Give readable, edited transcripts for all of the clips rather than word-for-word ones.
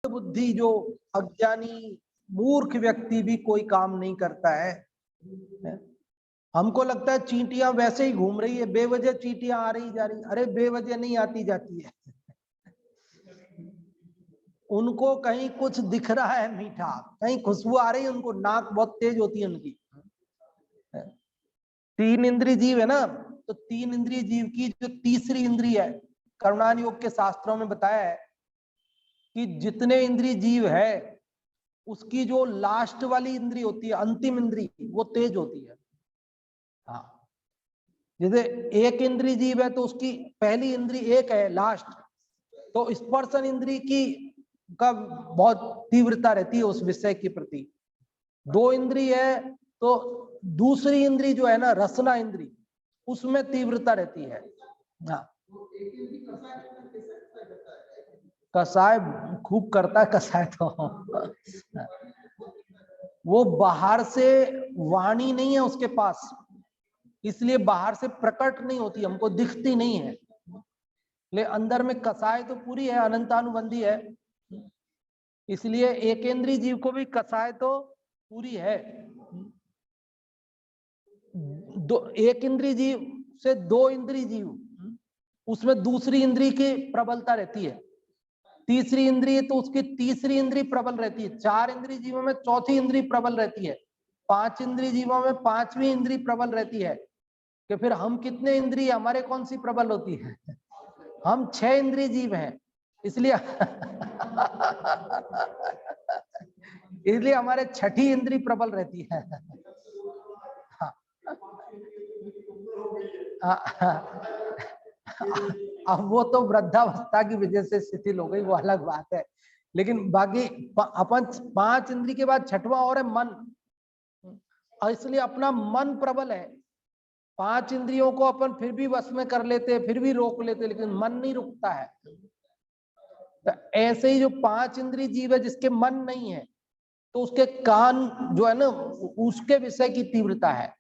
बुद्धि जो अज्ञानी मूर्ख व्यक्ति भी कोई काम नहीं करता है। हमको लगता है चींटियां वैसे ही घूम रही है, बेवजह चींटियां आ रही जा रही, अरे बेवजह नहीं आती जाती है। उनको कहीं कुछ दिख रहा है मीठा, कहीं खुशबू आ रही है, उनको नाक बहुत तेज होती है उनकी। तीन इंद्रिय जीव है ना, तो तीन इंद्रिय जीव की जो तीसरी इंद्रिय है, कर्मणान योग के शास्त्रों में बताया है कि जितने इंद्रिय जीव है उसकी जो लास्ट वाली इंद्रिय होती है, अंतिम इंद्रिय, वो तेज होती है। हाँ, जैसे एक इंद्रिय जीव है तो उसकी पहली इंद्रिय एक है लास्ट, तो स्पर्शन इंद्रिय की का बहुत तीव्रता रहती है उस विषय के प्रति। दो इंद्रिय है तो दूसरी इंद्रिय जो है ना, रसना इंद्रिय, उसमें तीव्रता रहती है। हाँ, कसाय खूब करता है कसाय तो। वो बाहर से वाणी नहीं है उसके पास, इसलिए बाहर से प्रकट नहीं होती, हमको दिखती नहीं है, ले अंदर में कसाय तो पूरी है, अनंतानुबंधी है, इसलिए एकेंद्रीय जीव को भी कसाय तो पूरी है। एक इंद्रिय जीव से दो इंद्रिय जीव, उसमें दूसरी इंद्रिय की प्रबलता रहती है, तीसरी इंद्रिय तो उसकी तीसरी इंद्रिय प्रबल रहती है, चार इंद्रिय जीवों में चौथी इंद्रिय प्रबल रहती है, पांच इंद्रिय जीवों में पांचवी इंद्रिय प्रबल रहती है। कि फिर हम कितने इंद्रिय, हमारे कौन सी प्रबल होती है? हम 6 इंद्रिय जीव हैं, इसलिए इसलिए हमारे छठी इंद्रिय प्रबल रहती है। अब वो तो वृद्धावस्था की वजह से शिथिल हो गई, वो अलग बात है, लेकिन बाकी अपन 5 इंद्रिय के बाद छठवां और है मन, इसलिए अपना मन प्रबल है। 5 इंद्रियों को अपन फिर भी वश में कर लेते, फिर भी रोक लेते, लेकिन मन नहीं रुकता है। तो ऐसे ही जो 5 इंद्रिय जीव है जिसके मन नहीं है, तो उसके कान जो है ना, उसके विषय की तीव्रता है।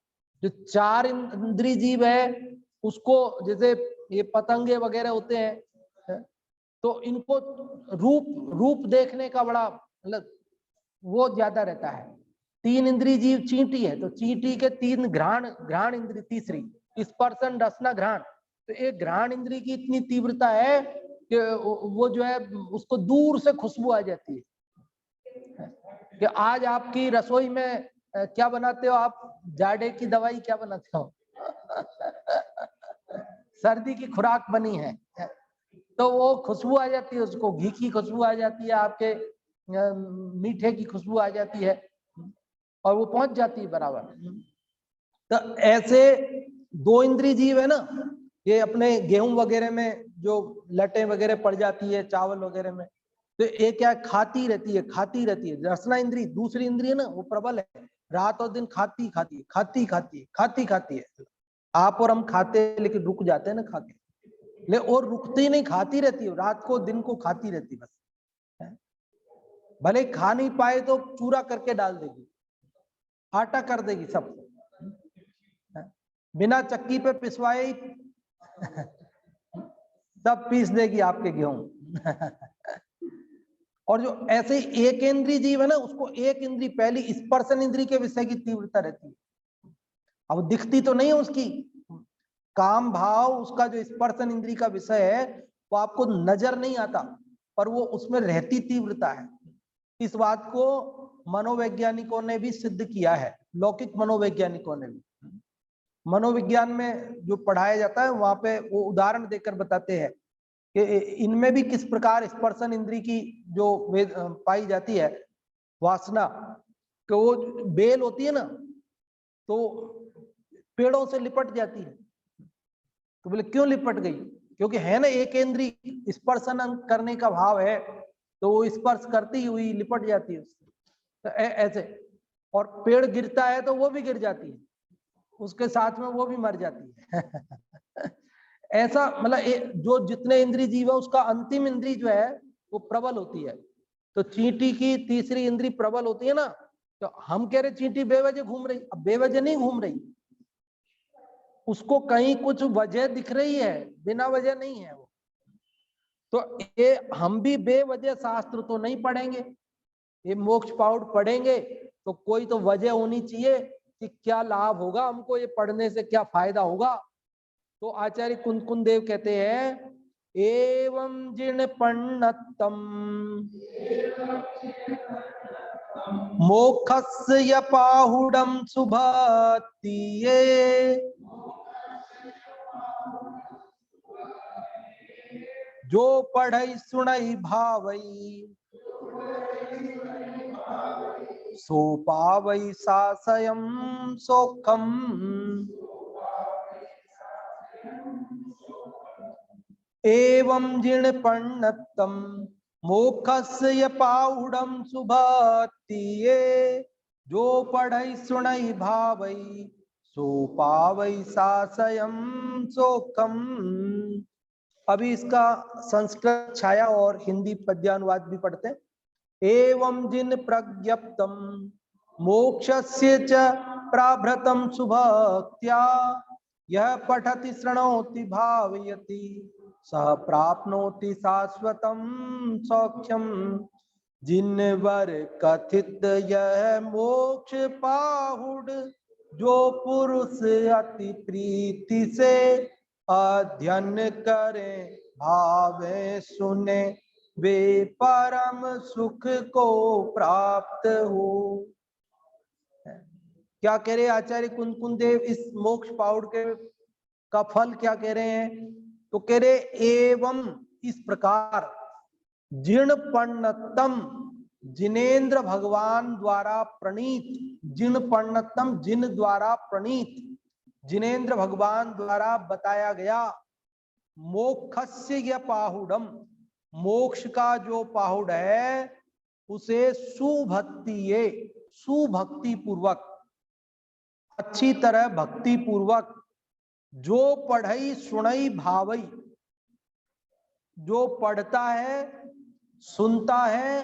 जो 4 इंद्रिय जीव है उसको, जैसे ये पतंगे वगैरह होते हैं, तो इनको रूप देखने का बड़ा मतलब वो ज्यादा रहता है। 3 इंद्रिय जीव चींटी है, तो चींटी के 3 घ्राण इंद्रिय, तीसरी स्पर्शन रसना घ्राण, तो एक घ्राण इंद्रिय की इतनी तीव्रता है कि वो जो है उसको दूर से खुशबू आ जाती है कि आज आपकी रसोई में क्या बनाते हो आप, जाड़े की दवाई क्या बनाते हो? सर्दी की खुराक बनी है, तो वो खुशबू आ जाती है, उसको घी की खुशबू आ जाती है, आपके मीठे की खुशबू आ जाती है, और वो पहुंच जाती है बराबर। तो ऐसे 2 इंद्रिय जीव है ना, ये अपने गेहूं वगैरह में जो लटें वगैरह पड़ जाती है, चावल वगैरह में, तो ये क्या खाती रहती है। रसना इंद्रिय दूसरी इंद्रिय ना, वो प्रबल है, रात और दिन खाती है। आप और हम खाते हैं लेकिन रुक जाते हैं ना खा के, ले और रुकती नहीं, खाती रहती है, रात को दिन को खाती रहती बस। भले खा नहीं पाए तो चूरा करके डाल देगी, आटा कर देगी सब, बिना चक्की पे पिसवाए ही सब पीस देगी आपके गेहूं। और जो ऐसे एक इंद्रिय जीव है ना, उसको एक इंद्रिय पहली स्पर्शन इंद्रिय के विषय की तीव्रता रहती है। अब दिखती तो नहीं है उसकी, काम भाव उसका जो स्पर्शन इंद्रिय का विषय है वो आपको नजर नहीं आता, पर वो उसमें रहती तीव्रता है। इस बात को मनोवैज्ञानिकों ने भी सिद्ध किया है, लौकिक मनोवैज्ञानिकों ने भी। मनोविज्ञान में जो पढ़ाया जाता है वहां पे वो उदाहरण देकर बताते हैं कि इनमें भी किस प्रकार स्पर्शन इंद्रिय की जो पाई जाती है वासना, कि वो बेल होती है ना, तो पेड़ों से लिपट जाती है। तो बोले क्यों लिपट गई? क्योंकि है ना एक इंद्रिय स्पर्शन करने का भाव है, तो वो स्पर्श करती हुई लिपट जाती है उससे। तो ऐसे, और पेड़ गिरता है तो वो भी गिर जाती है, उसके साथ में वो भी मर जाती है। ऐसा मतलब जो जितने इंद्रिय जीव है उसका अंतिम इंद्रिय जो है वो प्रबल होती है। तो चींटी की तीसरी इंद्रिय प्रबल होती है ना, तो हम कह रहे चींटी बेवजह घूम रही, अब बेवजह नहीं घूम रही, उसको कहीं कुछ वजह दिख रही है, बिना वजह नहीं है वो। तो ये हम भी बेवजह शास्त्र तो नहीं पढ़ेंगे, ये मोक्ष पाउड पढ़ेंगे तो कोई तो वजह होनी चाहिए कि क्या लाभ होगा हमको, ये पढ़ने से क्या फायदा होगा। तो आचार्य कुंकुन देव कहते हैं एवं जीर्ण पण्णतम मोक्षस्य पाहुडम सुभातीये जो पढ़ई सुनई भावई सो पावई सासयम सोखम। एवं जीर्ण पण्णतम मोक्षस्य पाहुडम सुभातीये जो पढ़ई सुनई भावई सो पावई सासयम सोखम। अभी इसका संस्कृत छाया और हिंदी पद्यानुवाद भी पढ़ते हैं। एवं जिन प्रज्ञप्तम मोक्षस्य च प्राभृतम सुभक्त्या यह पठति शृणोति भावयति सह प्राप्नोति शाश्वतम सौख्यम। जिन वर कथित यह मोक्ष पाहुड जो पुरुष अति प्रीति से अध्ययन करें भावे सुने वे परम सुख को प्राप्त हो। क्या कह रहे आचार्य कुंकुन देव इस मोक्ष पाउड के का फल क्या कह रहे हैं? तो कह रहे एवं इस प्रकार जीर्ण पर्णतम जिनेन्द्र भगवान द्वारा प्रणीत, जीर्ण पर्णतम जिन द्वारा प्रणीत, जिनेन्द्र भगवान द्वारा बताया गया मोक्षस्य यह पाहुडम मोक्ष का जो पाहुड है उसे सुभक्तिये सुभक्ति पूर्वक अच्छी तरह भक्ति पूर्वक जो पढ़ई सुनई भावई जो पढ़ता है सुनता है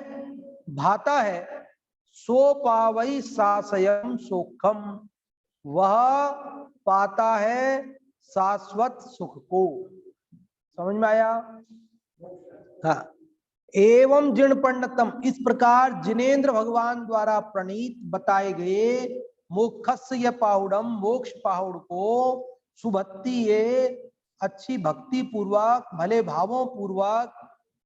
भाता है सो पावई सासयम सोखम वह पाता है शाश्वत सुख को। समझ में आया? हाँ। एवं जीर्ण पर्णतम इस प्रकार जिनेन्द्र भगवान द्वारा प्रणीत बताए गए मोक्षस्य पाहुडम मोक्ष पाहुड को सुभक्ति ये अच्छी भक्ति पूर्वक भले भावों पूर्वक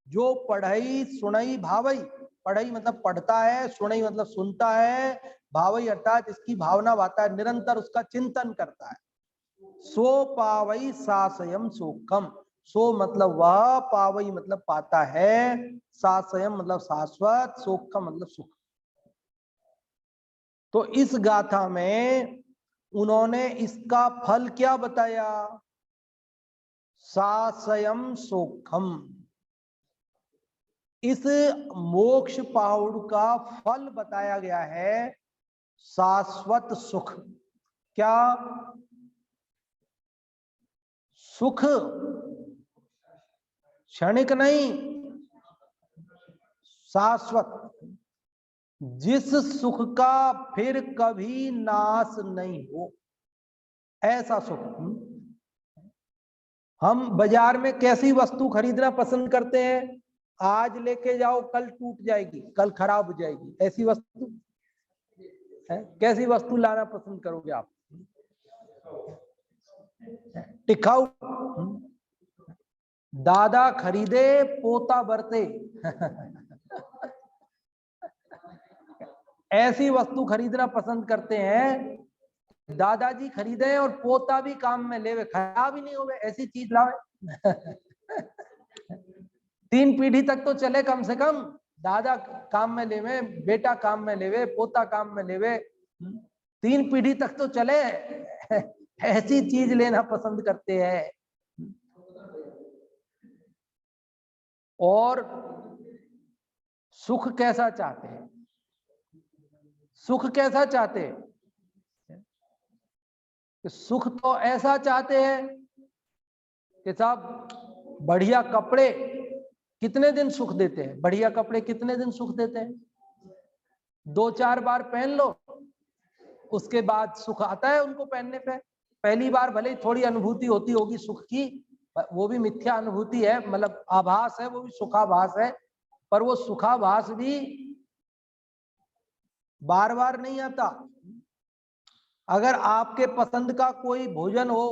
जो पढ़ई सुनई भावई पढ़ई मतलब पढ़ता है सुनई मतलब सुनता है भावई अर्थात इसकी भावना भाता है निरंतर उसका चिंतन करता है सो पावई सासयम सोखम सो मतलब वह पावई मतलब पाता है सासयम मतलब शाश्वत सोखम मतलब सुख। तो इस गाथा में उन्होंने इसका फल क्या बताया? सासयम सोखम। इस मोक्ष पाहुड का फल बताया गया है शाश्वत सुख। क्या सुख क्षणिक नहीं शाश्वत, जिस सुख का फिर कभी नाश नहीं हो ऐसा सुख। हम बाजार में कैसी वस्तु खरीदना पसंद करते हैं? आज लेके जाओ कल टूट जाएगी कल खराब हो जाएगी ऐसी वस्तु है? कैसी वस्तु लाना पसंद करोगे आप? टिकाऊ। दादा खरीदे पोता बरते ऐसी वस्तु खरीदना पसंद करते हैं। दादाजी खरीदे और पोता भी काम में लेवे खराब ही नहीं होवे ऐसी चीज लावे 3 पीढ़ी तक तो चले कम से कम। दादा काम में लेवे बेटा काम में लेवे पोता काम में लेवे 3 पीढ़ी तक तो चले ऐसी चीज लेना पसंद करते हैं। और सुख कैसा चाहते हैं? सुख कैसा चाहते हैं? सुख तो ऐसा चाहते हैं कि साहब बढ़िया कपड़े कितने दिन सुख देते हैं? बढ़िया कपड़े कितने दिन सुख देते हैं? 2-4 बार पहन लो उसके बाद सुख आता है उनको पहनने पे। पहली बार भले थोड़ी अनुभूति होती होगी सुख की वो भी मिथ्या अनुभूति है, मतलब आभास है, वो भी सुखाभास है, पर वो सुखाभास भी बार बार नहीं आता। अगर आपके पसंद का कोई भोजन हो,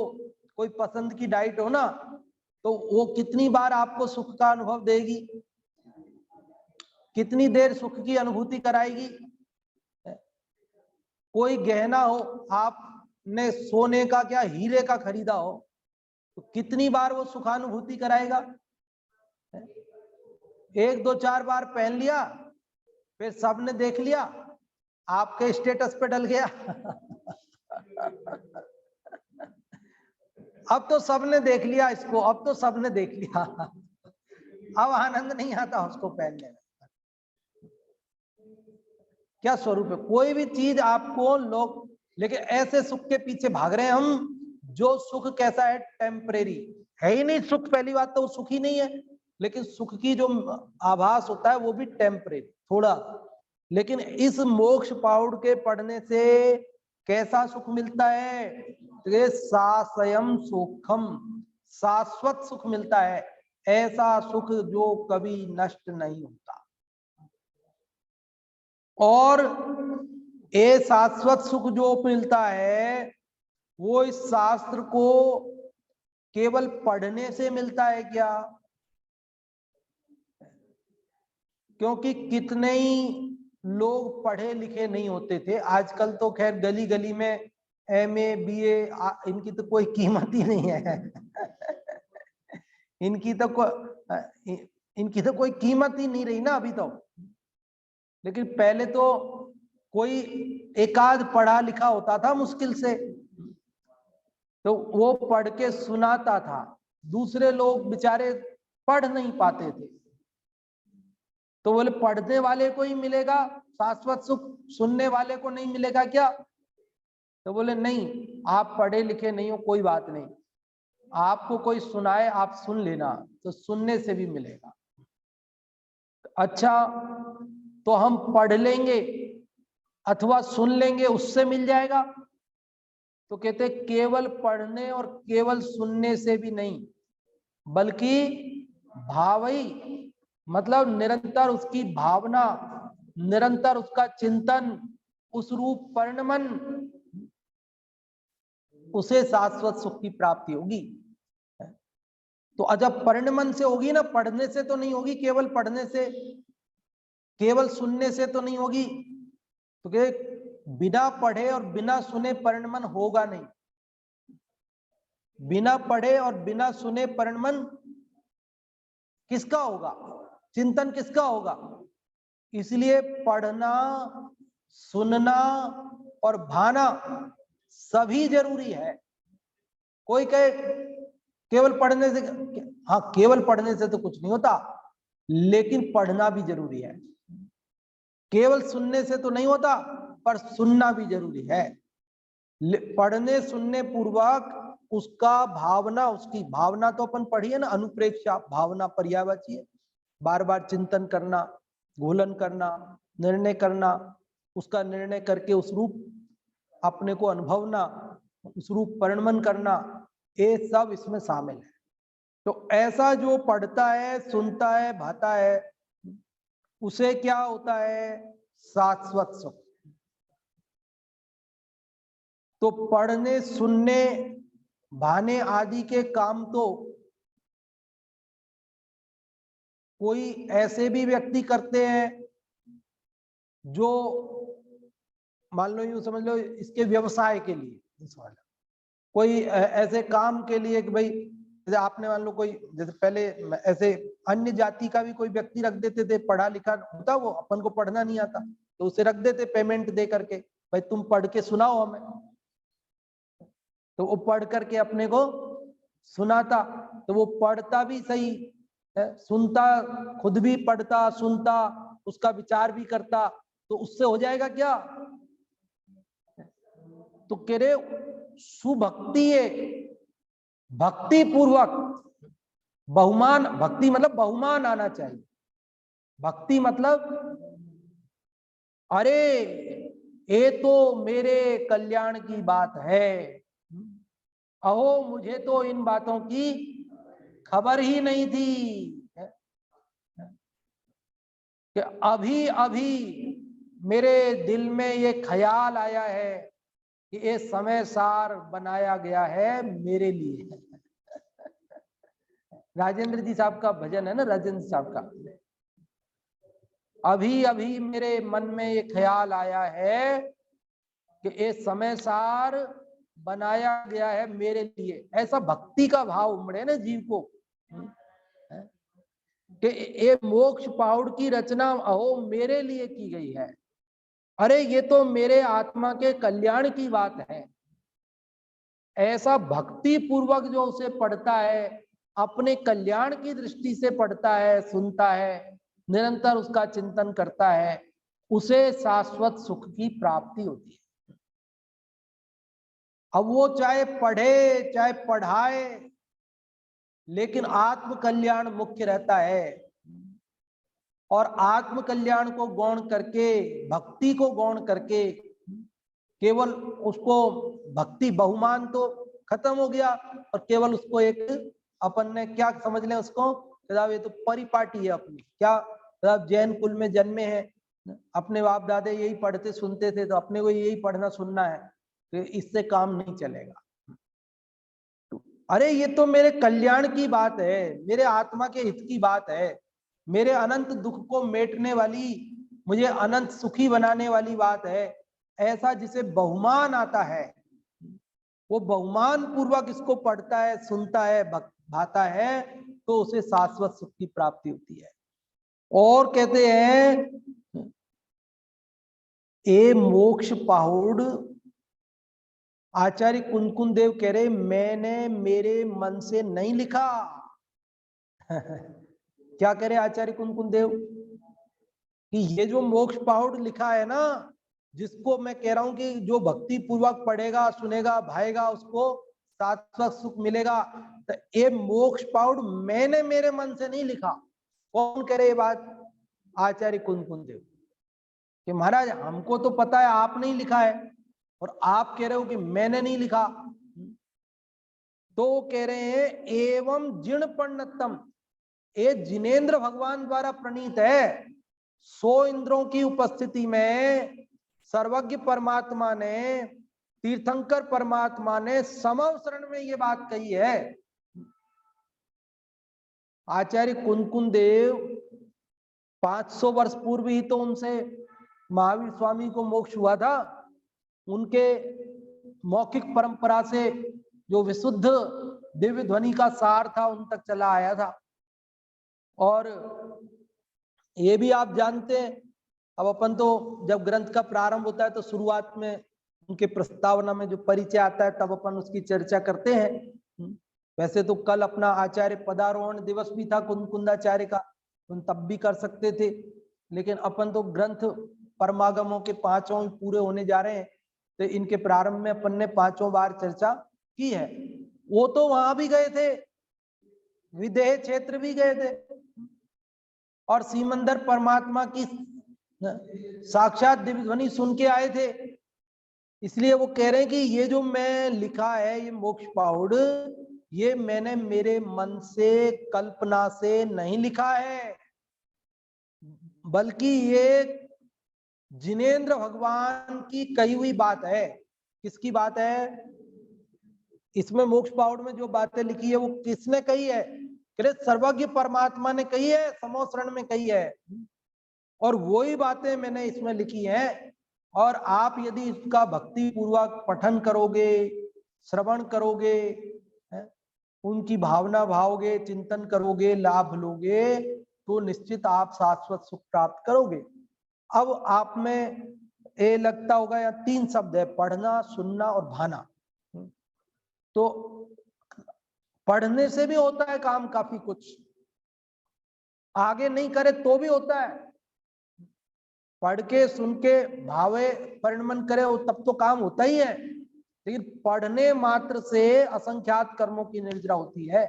कोई पसंद की डाइट हो ना, तो वो कितनी बार आपको सुख का अनुभव देगी, कितनी देर सुख की अनुभूति कराएगी। कोई गहना हो, आपने सोने का क्या हीरे का खरीदा हो, तो कितनी बार वो सुखानुभूति कराएगा। एक दो चार बार पहन लिया, फिर सबने देख लिया, आपके स्टेटस पे डल गया अब तो सबने देख लिया इसको, अब तो सबने देख लिया अब आनंद नहीं आता उसको पहनने में। क्या स्वरूप है, कोई भी चीज आपको लोग, लेकिन ऐसे सुख के पीछे भाग रहे हैं हम, जो सुख कैसा है, टेम्परेरी है ही नहीं सुख। पहली बात तो वो सुख ही नहीं है, लेकिन सुख की जो आभास होता है वो भी टेम्परेरी थोड़ा। लेकिन इस मोक्ष पाउड के पढ़ने से कैसा सुख मिलता है, सासयम सुखम, शाश्वत सुख मिलता है, ऐसा सुख जो कभी नष्ट नहीं होता। और ये शाश्वत सुख जो मिलता है वो इस शास्त्र को केवल पढ़ने से मिलता है क्या? क्योंकि कितने ही लोग पढ़े लिखे नहीं होते थे, आजकल तो खैर गली गली में MA BA इनकी तो कोई कीमत ही नहीं है इनकी तो कोई कीमत ही नहीं रही ना अभी तो। लेकिन पहले तो कोई एकाध पढ़ा लिखा होता था मुश्किल से, तो वो पढ़ के सुनाता था, दूसरे लोग बेचारे पढ़ नहीं पाते थे, तो बोले पढ़ने वाले को ही मिलेगा शाश्वत सुख, सुनने वाले को नहीं मिलेगा क्या? तो बोले नहीं, आप पढ़े लिखे नहीं हो कोई बात नहीं, आपको कोई सुनाए आप सुन लेना, तो सुनने से भी मिलेगा। अच्छा, तो हम पढ़ लेंगे अथवा सुन लेंगे उससे मिल जाएगा? तो कहते केवल पढ़ने और केवल सुनने से भी नहीं, बल्कि भावई, मतलब निरंतर उसकी भावना, निरंतर उसका चिंतन, उस रूप परिणमन, उसे शाश्वत सुख की प्राप्ति होगी। तो जब परिणमन से होगी ना, पढ़ने से तो नहीं होगी, केवल पढ़ने से, केवल सुनने से तो नहीं होगी। तो बिना पढ़े और बिना सुने परिणमन होगा नहीं, बिना पढ़े और बिना सुने परिणमन किसका होगा, चिंतन किसका होगा? इसलिए पढ़ना, सुनना और भाना सभी जरूरी है। कोई कहे केवल पढ़ने से, हाँ केवल पढ़ने से तो कुछ नहीं होता, लेकिन पढ़ना भी जरूरी है। केवल सुनने से तो नहीं होता, पर सुनना भी जरूरी है। पढ़ने सुनने पूर्वक उसका भावना, उसकी भावना तो अपन पढ़िए ना, अनुप्रेक्षा भावना पर्यायवाची है, बार बार चिंतन करना, घोलन करना, निर्णय करना, उसका निर्णय करके उस रूप अपने को अनुभवना, उस रूप परिणमन करना, ये सब इसमें शामिल है। तो ऐसा जो पढ़ता है, सुनता है, भाता है, उसे क्या होता है, शाश्वत सुख। तो पढ़ने सुनने भाने आदि के काम तो कोई ऐसे भी व्यक्ति करते हैं जो मान लो, यूं समझ लो इसके व्यवसाय के लिए, कोई ऐसे काम के लिए कि भाई जैसे आपने मान लो कोई, जैसे पहले ऐसे अन्य जाति का भी कोई व्यक्ति रख देते थे, पढ़ा लिखा होता, वो अपन को पढ़ना नहीं आता तो उसे रख देते पेमेंट दे करके, भाई तुम पढ़ के सुनाओ हमें, तो वो पढ़ करके अपने को सुनाता। तो वो पढ़ता भी सही है, सुनता, खुद भी पढ़ता सुनता, उसका विचार भी करता, तो उससे हो जाएगा क्या? तो कह रहे सुभक्ति है, भक्ति पूर्वक, बहुमान, भक्ति मतलब बहुमान आना चाहिए। भक्ति मतलब अरे ये तो मेरे कल्याण की बात है, अहो मुझे तो इन बातों की खबर ही नहीं थी कि अभी अभी मेरे दिल में ये ख्याल आया है कि ये समय सार बनाया गया है मेरे लिए। राजेंद्र जी साहब का भजन है ना, राजेंद्र साहब का, अभी अभी मेरे मन में ये ख्याल आया है कि ये समय सार बनाया गया है मेरे लिए। ऐसा भक्ति का भाव उमड़े ना जीव को कि ये मोक्ष पहाड़ की रचना अहो मेरे लिए की गई है, अरे ये तो मेरे आत्मा के कल्याण की बात है। ऐसा भक्ति पूर्वक जो उसे पढ़ता है, अपने कल्याण की दृष्टि से पढ़ता है, सुनता है, निरंतर उसका चिंतन करता है, उसे शाश्वत सुख की प्राप्ति होती है। अब वो चाहे पढ़े चाहे पढ़ाए, लेकिन आत्म कल्याण मुख्य रहता है। और आत्म कल्याण को गौण करके, भक्ति को गौण करके, केवल उसको भक्ति बहुमान तो खत्म हो गया और केवल उसको एक अपन ने क्या समझ लें उसको, ये तो परिपाटी है अपनी, क्या जैन कुल में जन्मे हैं, अपने बाप दादे यही पढ़ते सुनते थे तो अपने को यही पढ़ना सुनना है, तो इससे काम नहीं चलेगा। अरे ये तो मेरे कल्याण की बात है, मेरे आत्मा के हित की बात है, मेरे अनंत दुख को मेटने वाली, मुझे अनंत सुखी बनाने वाली बात है। ऐसा जिसे बहुमान आता है, वो बहुमान पूर्वक इसको पढ़ता है, सुनता है, भाता है, तो उसे शाश्वत सुख की प्राप्ति होती है। और कहते हैं ए मोक्ष पहाड़, आचार्य कुनकुन देव कह रहे मैंने मेरे मन से नहीं लिखा। क्या कह रहे आचार्य कुनकुन देव कि ये जो मोक्ष पहाड़ लिखा है ना, जिसको मैं कह रहा हूं कि जो भक्ति पूर्वक पढ़ेगा, सुनेगा, भाएगा, उसको शाश्वत सुख मिलेगा, तो ये मोक्ष पहाड़ मैंने मेरे मन से नहीं लिखा। कौन कह रहे ये बात? आचार्य कुनकुन देव कि महाराज हमको तो पता है आप नहीं लिखा है, और आप कह रहे हो कि मैंने नहीं लिखा। तो कह रहे हैं एवं जिण पर्णतम, ये जिनेन्द्र भगवान द्वारा प्रणीत है। 100 इंद्रों की उपस्थिति में सर्वज्ञ परमात्मा ने, तीर्थंकर परमात्मा ने समवसरण में ये बात कही है। आचार्य कुनकुन देव 500 वर्ष पूर्व ही तो उनसे महावीर स्वामी को मोक्ष हुआ था। उनके मौखिक परंपरा से जो विशुद्ध दिव्य ध्वनि का सार था उन तक चला आया था। और ये भी आप जानते हैं, अब अपन तो जब ग्रंथ का प्रारंभ होता है तो शुरुआत में उनके प्रस्तावना में जो परिचय आता है तब अपन उसकी चर्चा करते हैं। वैसे तो कल अपना आचार्य पदारोहण दिवस भी था कुनकुंदाचार्य का, तब भी कर सकते थे, लेकिन अपन तो ग्रंथ परमागमों के 5 पूरे होने जा रहे हैं, तो इनके प्रारंभ में अपन ने 5 बार चर्चा की है। वो तो वहां भी गए थे, विदेह क्षेत्र भी गए थे, और सीमंदर परमात्मा की साक्षात दिव्य ध्वनि सुन के आए थे। इसलिए वो कह रहे हैं कि ये जो मैं लिखा है ये मोक्ष पहाड़, ये मैंने मेरे मन से, कल्पना से नहीं लिखा है, बल्कि ये जिनेन्द्र भगवान की कही हुई बात है। किसकी बात है? इसमें मोक्ष पहाड़ में जो बातें लिखी है वो किसने कही है? सर्वज्ञ परमात्मा ने कही है, समोसरण में कही है, और वही बातें मैंने इसमें लिखी हैं। और आप यदि इसका भक्ति पूर्वक पठन करोगे, श्रवण करोगे, उनकी भावना भाओगे, चिंतन करोगे, लाभ लोगे, तो निश्चित आप शाश्वत सुख प्राप्त करोगे। अब आप में ये लगता होगा या 3 शब्द है, पढ़ना, सुनना और भाना। तो पढ़ने से भी होता है काम काफी कुछ, आगे नहीं करे तो भी होता है, पढ़ के सुन के भावे परिणमन करे तब तो काम होता ही है, लेकिन पढ़ने मात्र से असंख्यात कर्मों की निर्जरा होती है,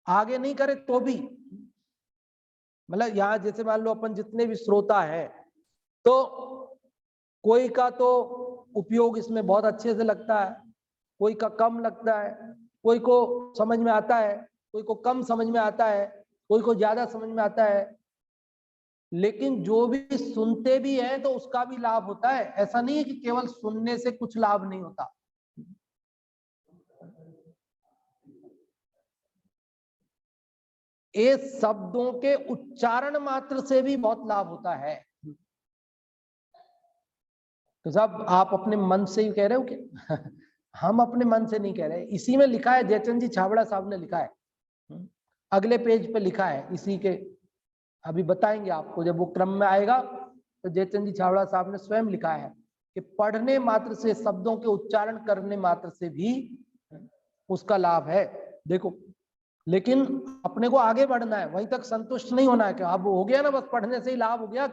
आगे नहीं करे तो भी। मतलब यहाँ जैसे मान लो अपन जितने भी श्रोता है, तो कोई का तो उपयोग इसमें बहुत अच्छे से लगता है, कोई का कम लगता है, कोई को समझ में आता है, कोई को कम समझ में आता है, कोई को ज्यादा समझ में आता है, लेकिन जो भी सुनते भी हैं तो उसका भी लाभ होता है। ऐसा नहीं है कि केवल सुनने से कुछ लाभ नहीं होता। ये शब्दों के उच्चारण मात्र से भी बहुत लाभ होता है। तो साहब आप अपने मन से ही कह रहे हो क्या? हम अपने मन से नहीं कह रहे, इसी में लिखा है, जयचंद जी छाबड़ा साहब ने लिखा है, अगले पेज पे लिखा है, इसी के अभी बताएंगे आपको जब वो क्रम में आएगा। तो जयचंद जी छाबड़ा साहब ने स्वयं लिखा है कि पढ़ने मात्र से, शब्दों के उच्चारण करने मात्र से भी उसका लाभ है। देखो, लेकिन अपने को आगे बढ़ना है, वहीं तक संतुष्ट नहीं होना है कि अब हो गया ना, बस पढ़ने से ही लाभ हो गया,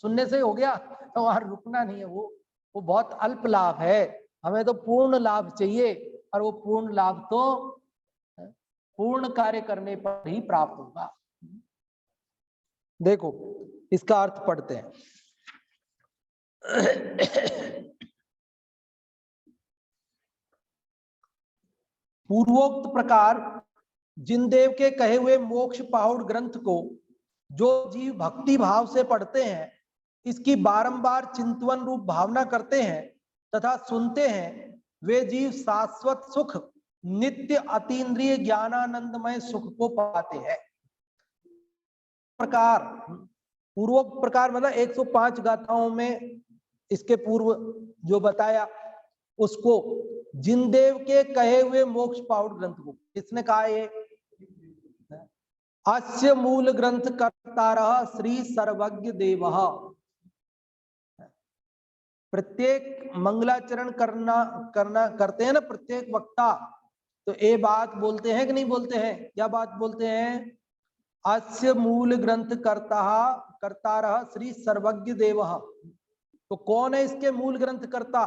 सुनने से ही हो गया, तो वहां रुकना नहीं है। वो बहुत अल्प लाभ है, हमें तो पूर्ण लाभ चाहिए, और वो पूर्ण लाभ तो पूर्ण कार्य करने पर ही प्राप्त होगा। देखो इसका अर्थ पढ़ते हैं। पूर्वोक्त प्रकार जिनदेव के कहे हुए मोक्ष पाहुड़ ग्रंथ को जो जीव भक्ति भाव से पढ़ते हैं, इसकी बारंबार चिंतवन रूप भावना करते हैं तथा सुनते हैं, वे जीव शाश्वत सुख, नित्य अतीन्द्रिय ज्ञानानंदमय सुख को पाते हैं। प्रकार, पूर्वोक्त प्रकार मतलब 105 गाथाओं में इसके पूर्व जो बताया उसको, जिनदेव के कहे हुए मोक्ष पाहुड़ ग्रंथ को किसने कहा? ये अस्य मूल ग्रंथ कर्तारः श्री सर्वज्ञ देवः। प्रत्येक मंगलाचरण करते हैं ना प्रत्येक वक्ता, तो ये बात बोलते हैं कि नहीं बोलते हैं? क्या बात बोलते हैं? अस्य मूल ग्रंथ कर्तारः श्री सर्वज्ञ देवः। तो कौन है इसके मूल ग्रंथ कर्ता?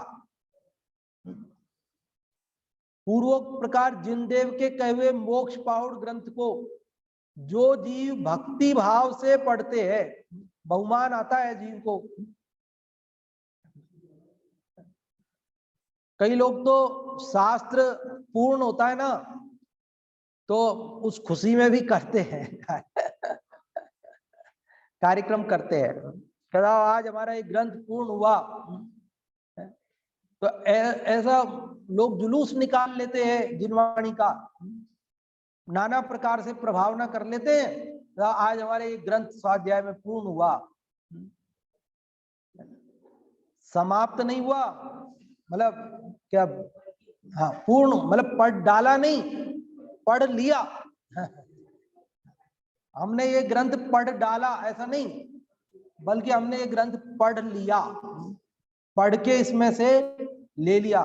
पूर्वोक्त प्रकार जिनदेव के कहे हुए मोक्ष पाहुड़ ग्रंथ को जो जीव भक्ति भाव से पढ़ते हैं, बहुमान आता है जीव को। कई लोग तो शास्त्र पूर्ण होता है ना, तो उस खुशी में भी करते हैं कार्यक्रम करते हैं, कहता आज हमारा एक ग्रंथ पूर्ण हुआ, तो ऐसा लोग जुलूस निकाल लेते हैं जिनवाणी का, नाना प्रकार से प्रभावना कर लेते हैं, तो आज हमारे एक ग्रंथ स्वाध्याय में पूर्ण हुआ। समाप्त नहीं हुआ मतलब क्या? हाँ, पूर्ण मतलब पढ़ डाला नहीं, पढ़ लिया। हमने ये ग्रंथ पढ़ डाला ऐसा नहीं, बल्कि हमने ये ग्रंथ पढ़ लिया, पढ़ के इसमें से ले लिया,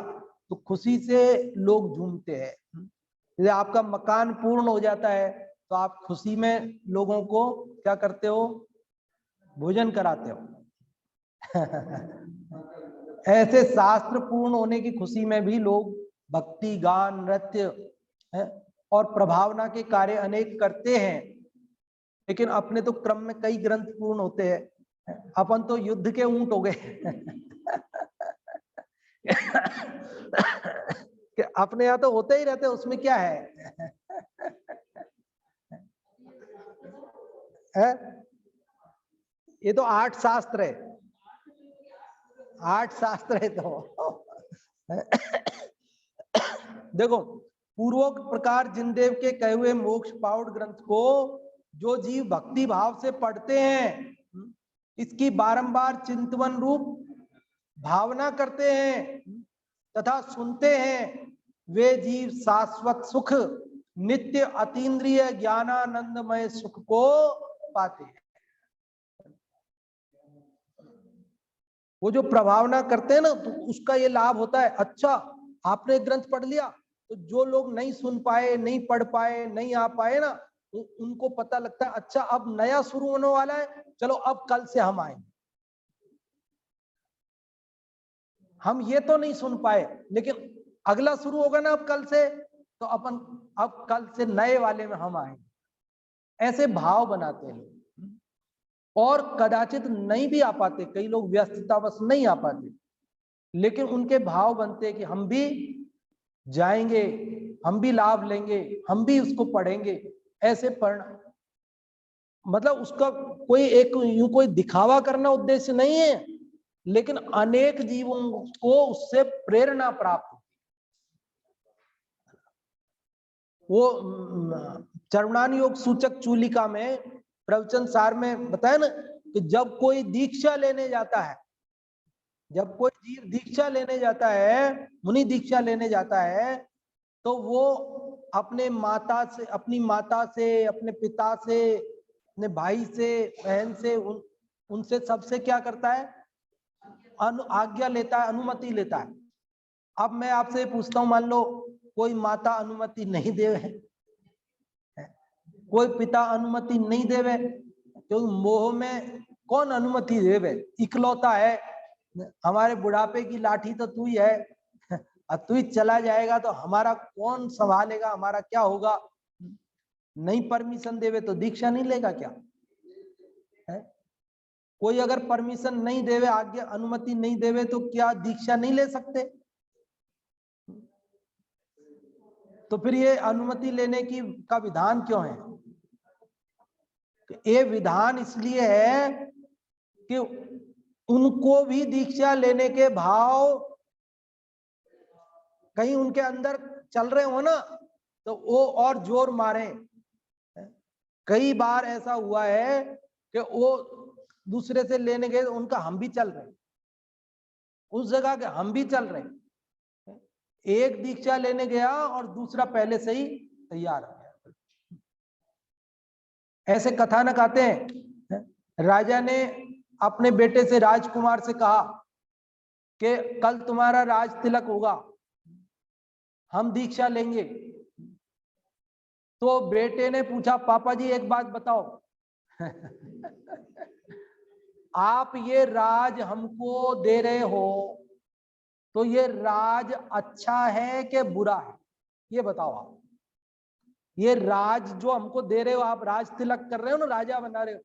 तो खुशी से लोग झूमते हैं। जैसे आपका मकान पूर्ण हो जाता है तो आप खुशी में लोगों को क्या करते हो? भोजन कराते हो। ऐसे शास्त्र पूर्ण होने की खुशी में भी लोग भक्ति, गान, नृत्य और प्रभावना के कार्य अनेक करते हैं। लेकिन अपने तो क्रम में कई ग्रंथ पूर्ण होते हैं, अपन तो युद्ध के ऊंट हो गए। अपने यहाँ तो होते ही रहते, उसमें क्या है? ये तो 8 शास्त्र है, 8 शास्त्र है। तो देखो, पूर्वोक्त प्रकार जिनदेव के कहे हुए मोक्ष पाहुड़ ग्रंथ को जो जीव भक्ति भाव से पढ़ते हैं, इसकी बारंबार चिंतवन रूप भावना करते हैं तथा सुनते हैं, वे जीव शाश्वत सुख, नित्य अतीन्द्रिय ज्ञानानंदमय सुख को पाते हैं। वो जो प्रभावना करते हैं ना, तो उसका ये लाभ होता है। अच्छा, आपने ग्रंथ पढ़ लिया, तो जो लोग नहीं सुन पाए, नहीं पढ़ पाए, नहीं आ पाए ना, तो उनको पता लगता है अच्छा अब नया शुरू होने वाला है, चलो अब कल से हम आएंगे। हम ये तो नहीं सुन पाए, लेकिन अगला शुरू होगा ना अब कल से, तो अपन अब कल से नए वाले में हम आएंगे। ऐसे भाव बनाते हैं। और कदाचित नहीं भी आ पाते, कई लोग व्यस्ततावश नहीं आ पाते, लेकिन उनके भाव बनते हैं कि हम भी जाएंगे, हम भी लाभ लेंगे, हम भी उसको पढ़ेंगे, ऐसे पढ़ना, मतलब उसका कोई एक यूं कोई दिखावा करना उद्देश्य नहीं है, लेकिन अनेक जीवों को उससे प्रेरणा प्राप्त होती। वो चरणान योग सूचक चूलिका में प्रवचन सार में बताया ना कि जब कोई दीक्षा लेने जाता है, जब कोई जीव दीक्षा लेने जाता है, मुनि दीक्षा लेने जाता है, तो वो अपने माता से, अपनी माता से, अपने पिता से, अपने भाई से, बहन से, उनसे सबसे क्या करता है, आज्ञा लेता है, अनुमति लेता है। अब मैं आपसे पूछता हूं, मान लो कोई माता अनुमति नहीं देवे, कोई पिता अनुमति नहीं देवे, क्योंकि मोह में कौन अनुमति देवे, इकलौता है, हमारे बुढ़ापे की लाठी तो तू ही है, अब तू ही चला जाएगा तो हमारा कौन संभालेगा, हमारा क्या होगा, नहीं परमिशन देवे तो दीक्षा नहीं लेगा क्या है? कोई अगर परमिशन नहीं देवे, आज्ञा अनुमति नहीं देवे, तो क्या दीक्षा नहीं ले सकते? तो फिर ये अनुमति लेने की का विधान क्यों है? ये विधान इसलिए है कि उनको भी दीक्षा लेने के भाव कहीं उनके अंदर चल रहे हो ना, तो वो और जोर मारे। कई बार ऐसा हुआ है कि वो दूसरे से लेने गए, उनका हम भी चल रहे, उस जगह के हम भी चल रहे, एक दीक्षा लेने गया और दूसरा पहले से ही तैयार हो गया। ऐसे कथानक आते हैं, राजा ने अपने बेटे से, राजकुमार से कहा कि कल तुम्हारा राज तिलक होगा, हम दीक्षा लेंगे। तो बेटे ने पूछा, पापा जी एक बात बताओ, आप ये राज हमको दे रहे हो, तो ये राज अच्छा है कि बुरा है, ये बताओ आप। ये राज जो हमको दे रहे हो, आप राज तिलक कर रहे हो ना, राजा बना रहे हो,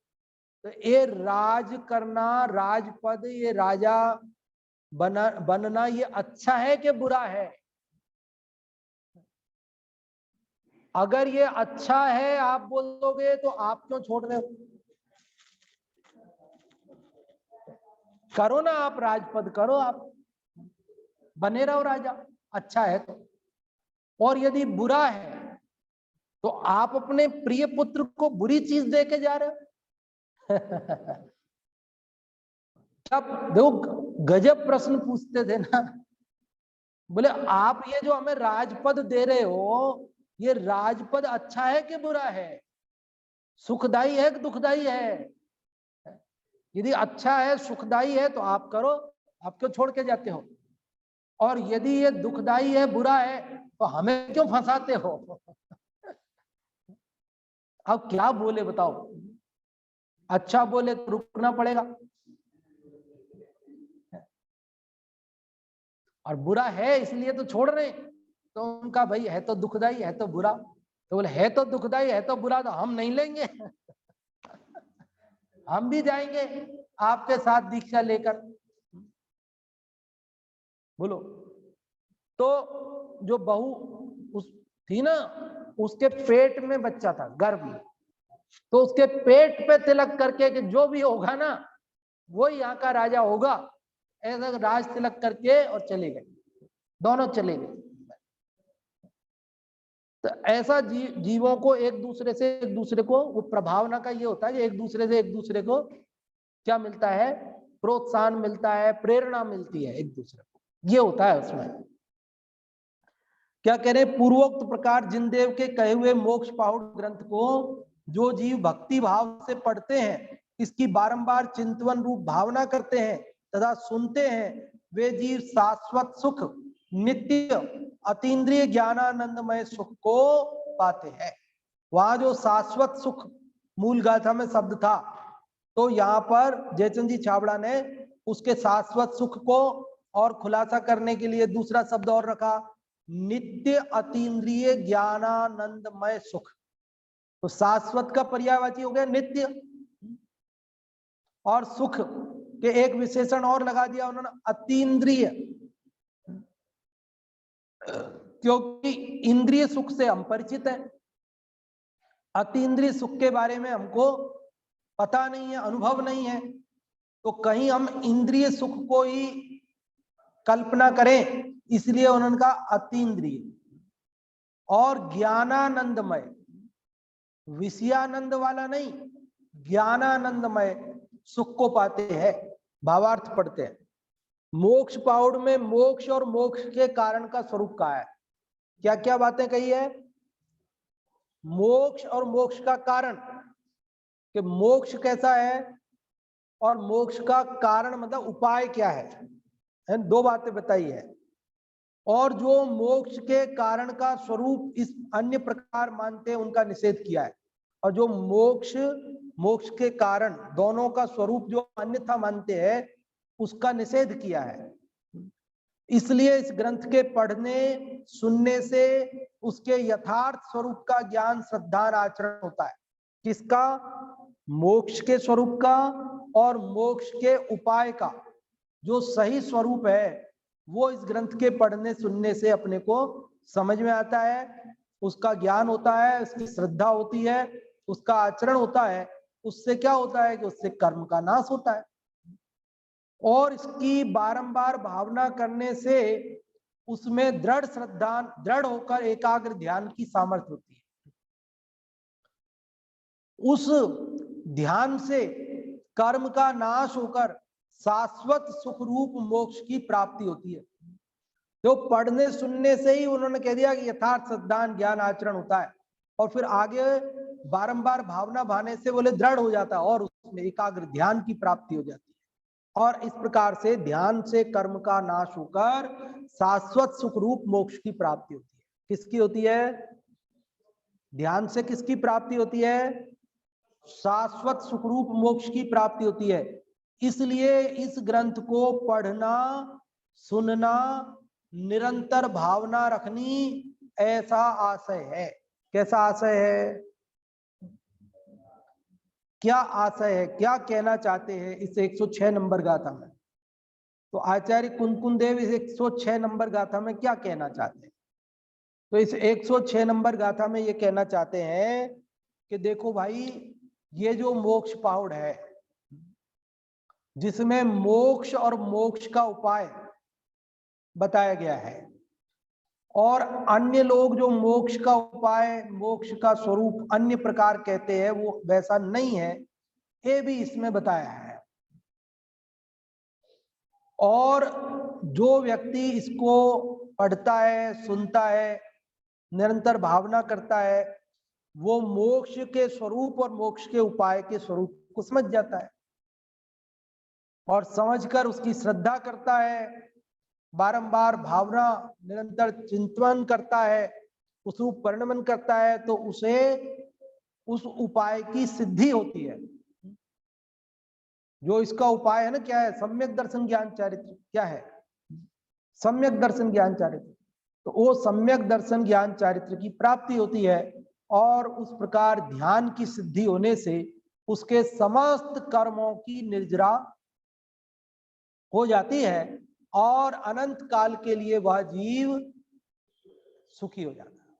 तो ये राज करना, राजपद, ये राजा बनना ये अच्छा है कि बुरा है? अगर ये अच्छा है आप बोलोगे, तो आप क्यों छोड़ रहे हो? करो ना, आप राजपद करो, आप बने रहो राजा, अच्छा है तो। और यदि बुरा है तो आप अपने प्रिय पुत्र को बुरी चीज दे के जा रहे हो। तब देखो, गजब प्रश्न पूछते थे ना, बोले आप ये जो हमें राजपद दे रहे हो, ये राजपद अच्छा है कि बुरा है, सुखदाई है कि दुखदाई है? यदि अच्छा है, सुखदाई है, तो आप करो, आप क्यों छोड़ के जाते हो? और यदि ये दुखदाई है, बुरा है, तो हमें क्यों फंसाते हो? अब क्या बोले बताओ? अच्छा बोले तो रुकना पड़ेगा, और बुरा है इसलिए तो छोड़ रहे। तो उनका भाई है तो दुखदाई, है तो बुरा, तो बोले है तो दुखदाई, है तो बुरा, तो हम नहीं लेंगे। हम भी जाएंगे आपके साथ दीक्षा लेकर। बोलो। तो जो बहू उस थी ना, उसके पेट में बच्चा था, गर्भ में, तो उसके पेट पे तिलक करके कि जो भी होगा ना वो यहाँ का राजा होगा, ऐसा राज तिलक करके और चले गए, दोनों चले गए। तो ऐसा जीवों को एक दूसरे को वो प्रभावना का ये होता है कि एक दूसरे को क्या मिलता है, प्रोत्साहन मिलता है, प्रेरणा मिलती है एक दूसरे को, ये होता है उसमें। क्या कह रहे, पूर्वोक्त प्रकार जिनदेव के कहे हुए मोक्ष पाहुड़ ग्रंथ को जो जीव भक्ति भाव से पढ़ते हैं, इसकी बारंबार चिंतन रूप भावना करते हैं तथा सुनते हैं, वे जीव शाश्वत सुख, नित्य अतीन्द्रिय ज्ञानानंदमय सुख को पाते हैं। वहां जो शाश्वत सुख मूल गाथा में शब्द था, तो यहाँ पर जयचंद जी छाबड़ा ने उसके शाश्वत सुख को और खुलासा करने के लिए दूसरा शब्द और रखा, नित्य अतीन्द्रिय ज्ञानानंदमय सुख। तो शाश्वत का पर्यायवाची हो गया नित्य, और सुख के एक विशेषण और लगा दिया उन्होंने, अतीन्द्रिय। क्योंकि इंद्रिय सुख से हम परिचित हैं, अतीन्द्रिय सुख के बारे में हमको पता नहीं है, अनुभव नहीं है, तो कहीं हम इंद्रिय सुख को ही कल्पना करें, इसलिए उन्होंने कहा अतीन्द्रिय। और ज्ञानानंदमय, विषयानंद वाला नहीं, ज्ञानानंदमय सुख को पाते हैं। भावार्थ पढ़ते हैं। मोक्ष पाउड में मोक्ष और मोक्ष के कारण का स्वरूप कहा है। क्या क्या बातें कही है? मोक्ष और मोक्ष का कारण, कि मोक्ष कैसा है और मोक्ष का कारण मतलब उपाय क्या है, दो बातें बताई है। और जो मोक्ष के कारण का स्वरूप इस अन्य प्रकार मानते हैं उनका निषेध किया है। और जो मोक्ष के कारण दोनों का स्वरूप जो अन्यथा मानते हैं उसका निषेध किया है। इसलिए इस ग्रंथ के पढ़ने सुनने से उसके यथार्थ स्वरूप का ज्ञान, श्रद्धा, आचरण होता है। किसका? मोक्ष के स्वरूप का और मोक्ष के उपाय का जो सही स्वरूप है वो इस ग्रंथ के पढ़ने सुनने से अपने को समझ में आता है, उसका ज्ञान होता है, उसकी श्रद्धा होती है, उसका आचरण होता है। उससे क्या होता है कि उससे कर्म का नाश होता है और इसकी बारंबार भावना करने से उसमें दृढ़ श्रद्धा, दृढ़ होकर एकाग्र ध्यान की सामर्थ्य होती है। उस ध्यान से कर्म का नाश होकर शाश्वत सुख रूप मोक्ष की प्राप्ति होती है। तो पढ़ने सुनने से ही उन्होंने कह दिया कि यथार्थ श्रद्धा, ज्ञान, आचरण होता है। और फिर आगे बारंबार भावना भाने से बोले दृढ़ हो जाता है और उसमें एकाग्र ध्यान की प्राप्ति हो जाती है। और इस प्रकार से ध्यान से कर्म का नाश होकर शाश्वत सुख रूप मोक्ष की प्राप्ति होती है। किसकी होती है? ध्यान से किसकी प्राप्ति होती है? शाश्वत सुखरूप मोक्ष की प्राप्ति होती है। इसलिए इस ग्रंथ को पढ़ना, सुनना, निरंतर भावना रखनी, ऐसा आशय है। कैसा आशय है? क्या आशय है, क्या कहना चाहते हैं इस 106 नंबर गाथा में? तो आचार्य कुंकुन देव इस 106 नंबर गाथा में क्या कहना चाहते हैं? तो इस 106 नंबर गाथा में ये कहना चाहते हैं कि देखो भाई, ये जो मोक्ष पाउड है जिसमें मोक्ष और मोक्ष का उपाय बताया गया है और अन्य लोग जो मोक्ष का उपाय, मोक्ष का स्वरूप अन्य प्रकार कहते हैं वो वैसा नहीं है, ये भी इसमें बताया है। और जो व्यक्ति इसको पढ़ता है, सुनता है, निरंतर भावना करता है, वो मोक्ष के स्वरूप और मोक्ष के उपाय के स्वरूप को समझ जाता है और समझकर उसकी श्रद्धा करता है, बारंबार भावना, निरंतर चिंतन करता है, उस रूप परिणमन करता है, तो उसे उस उपाय की सिद्धि होती है। जो इसका उपाय है ना, क्या है? सम्यक दर्शन ज्ञान चारित्र। क्या है? सम्यक दर्शन ज्ञान चारित्र। तो वो सम्यक दर्शन ज्ञान चारित्र की प्राप्ति होती है और उस प्रकार ध्यान की सिद्धि होने से उसके समस्त कर्मों की निर्जरा हो जाती है और अनंत काल के लिए वह जीव सुखी हो जाता है।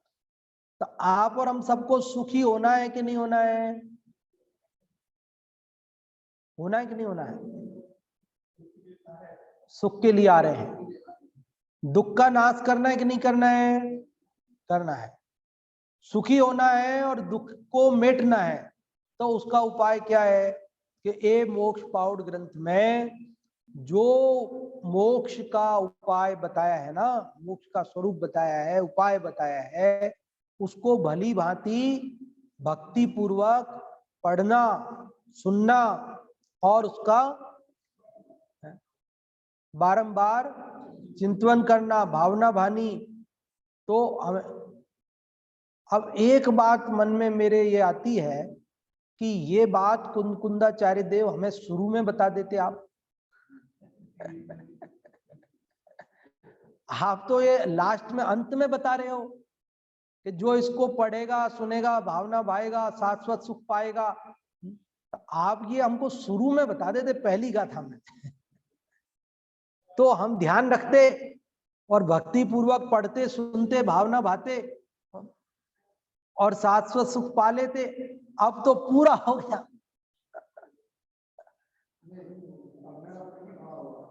तो आप और हम सबको सुखी होना है कि नहीं होना है? होना है कि नहीं होना है? सुख के लिए आ रहे हैं, दुख का नाश करना है कि नहीं करना है? करना है। सुखी होना है और दुख को मिटना है, तो उसका उपाय क्या है कि ए मोक्ष पाउड ग्रंथ में जो मोक्ष का उपाय बताया है ना, मोक्ष का स्वरूप बताया है, उपाय बताया है, उसको भली भांति भक्ति पूर्वक पढ़ना, सुनना और उसका बारंबार चिंतन करना, भावना भानी। तो हमें अब एक बात मन में मेरे ये आती है कि ये बात कुंदाचार्य देव हमें शुरू में बता देते आप। आप तो ये लास्ट में, अंत में बता रहे हो कि जो इसको पढ़ेगा, सुनेगा, भावना भाएगा, शाश्वत सुख पाएगा। आप ये हमको शुरू में बता देते, पहली गाथा में, तो हम ध्यान रखते और भक्ति पूर्वक पढ़ते सुनते भावना भाते और शाश्वत सुख पा लेते। अब तो पूरा हो गया।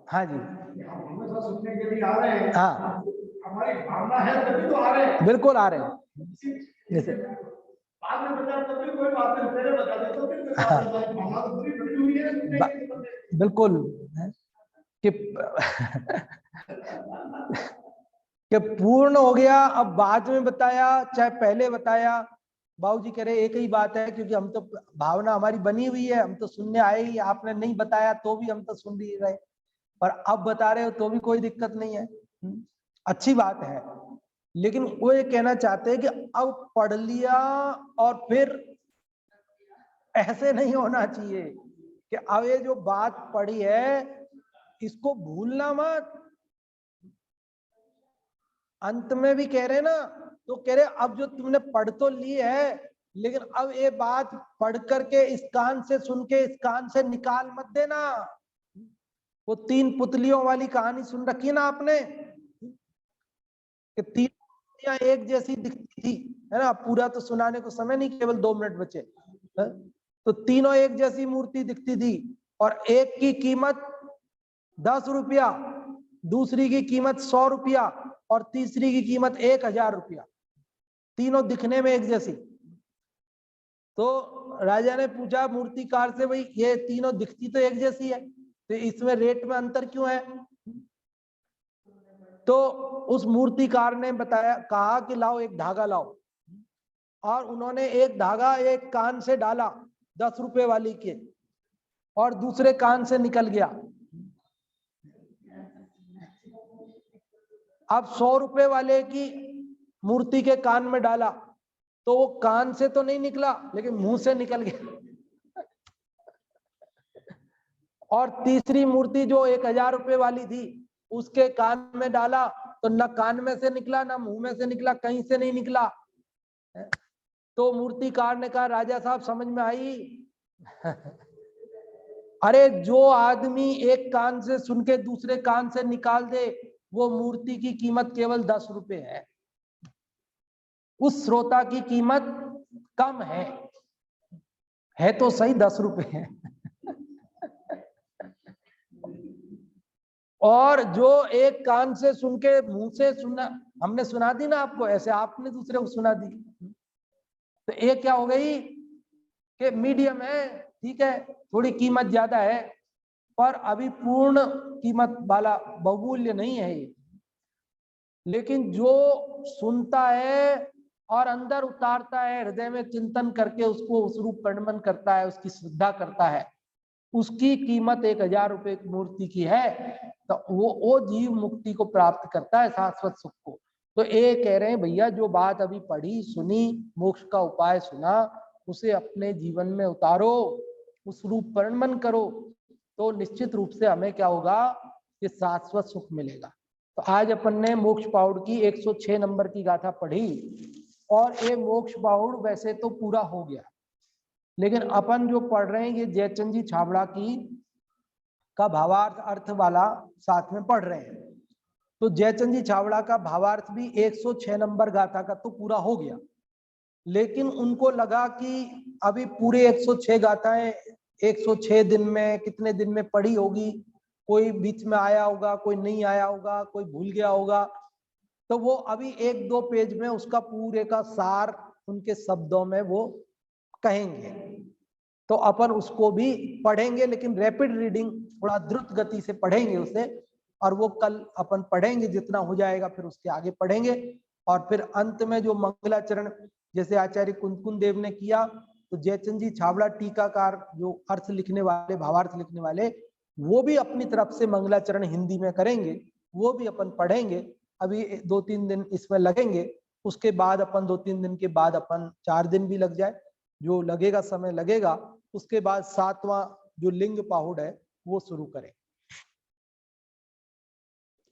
हाँ जी, हमेशा सुनने के लिए आ रहे हैं। हाँ, हमारी भावना है तभी तो आ रहे हैं। बिल्कुल आ रहे हैं। जैसे बाद में बता तभी कोई बात नहीं, पहले बता दे तो फिर भावना तो पूरी बनी हुई है। बिल्कुल कि पूर्ण हो गया। अब बाद में बताया चाहे पहले बताया, बाबूजी कह रहे एक ही बात है, क्योंकि हम तो भावना हमारी बनी हुई है, हम तो सुनने आए ही, आपने नहीं बताया तो भी हम तो सुन ही रहे, पर अब बता रहे हो तो भी कोई दिक्कत नहीं है, अच्छी बात है। लेकिन वो ये कहना चाहते हैं कि अब पढ़ लिया और फिर ऐसे नहीं होना चाहिए कि अब ये जो बात पढ़ी है इसको भूलना मत। अंत में भी कह रहे ना, तो कह रहे अब जो तुमने पढ़ तो ली है, लेकिन अब ये बात पढ़ करके इस कान से सुन के इस कान से निकाल मत देना। वो 3 पुतलियों वाली कहानी सुन रखी ना आपने, कि 3 पुतलियां एक जैसी दिखती थी, है ना। पूरा तो सुनाने को समय नहीं, केवल 2 मिनट बचे। तो तीनों एक जैसी मूर्ति दिखती थी, और एक की कीमत 10 रुपया, दूसरी की कीमत 100 रुपया, और तीसरी की कीमत 1000 रुपया। तीनों दिखने में एक जैसी। तो राजा ने पूछा मूर्तिकार से, भाई ये तीनों दिखती तो एक जैसी है, तो इसमें रेट में अंतर क्यों है? तो उस मूर्तिकार ने बताया, कहा कि लाओ एक धागा लाओ, और उन्होंने एक धागा एक कान से डाला 10 रुपए वाली के, और दूसरे कान से निकल गया। अब 100 रुपए वाले की मूर्ति के कान में डाला, तो वो कान से तो नहीं निकला, लेकिन मुंह से निकल गया। और तीसरी मूर्ति जो 1000 रुपए वाली थी, उसके कान में डाला, तो न कान में से निकला न मुंह में से निकला, कहीं से नहीं निकला। तो मूर्तिकार ने कहा, राजा साहब समझ में आई? अरे जो आदमी एक कान से सुन के दूसरे कान से निकाल दे, वो मूर्ति की कीमत केवल 10 रुपए है। उस श्रोता की कीमत कम है तो सही 10 रुपए है। और जो एक कान से सुन के मुंह से सुना, हमने सुना दी ना आपको, ऐसे आपने दूसरे को सुना दी, तो एक क्या हो गई कि मीडियम है, ठीक है, थोड़ी कीमत ज्यादा है, पर अभी पूर्ण कीमत वाला बहुमूल्य नहीं है ये। लेकिन जो सुनता है और अंदर उतारता है, हृदय में चिंतन करके उसको उस रूप परिणमन करता है, उसकी श्रद्धा करता है, उसकी कीमत 1000 रुपए की मूर्ति की है। तो वो जीव मुक्ति को प्राप्त करता है, शाश्वत सुख को। तो ये कह रहे हैं भैया, जो बात अभी पढ़ी सुनी, मोक्ष का उपाय सुना, उसे अपने जीवन में उतारो, उस रूप परिणमन करो, तो निश्चित रूप से हमें क्या होगा कि शाश्वत सुख मिलेगा। तो आज अपन ने मोक्ष पाउड़ की 106 नंबर की गाथा पढ़ी, और ये मोक्ष पाउड़ वैसे तो पूरा हो गया, लेकिन अपन जो पढ़ रहे हैं ये जयचंद जी छाबड़ा की का भावार्थ अर्थ वाला साथ में पढ़ रहे हैं। तो जयचंद जी छाबड़ा का भावार्थ भी 106 नंबर गाथा का तो पूरा हो गया, लेकिन उनको लगा कि अभी पूरे 106 गाथाएं 106 दिन में, कितने दिन में पढ़ी होगी, कोई बीच में आया होगा, कोई नहीं आया होगा, कोई भूल गया होगा, तो वो अभी 1-2 पेज में उसका पूरे का सार उनके शब्दों में वो कहेंगे। तो अपन उसको भी पढ़ेंगे, लेकिन रैपिड रीडिंग, थोड़ा द्रुत गति से पढ़ेंगे उसे, और वो कल अपन पढ़ेंगे, जितना हो जाएगा फिर उसके आगे पढ़ेंगे। और फिर अंत में जो मंगलाचरण जैसे आचार्य कुंदकुंद देव ने किया, तो जयचंद जी छाबड़ा टीकाकार जो अर्थ लिखने वाले, भावार्थ लिखने वाले, वो भी अपनी तरफ से मंगलाचरण हिंदी में करेंगे, वो भी अपन पढ़ेंगे। अभी 2-3 दिन इसमें लगेंगे, उसके बाद अपन 2-3 दिन के बाद अपन 4 दिन भी लग जाए, जो लगेगा समय लगेगा, उसके बाद 7वां जो लिंग पाहुड़ है वो शुरू करें।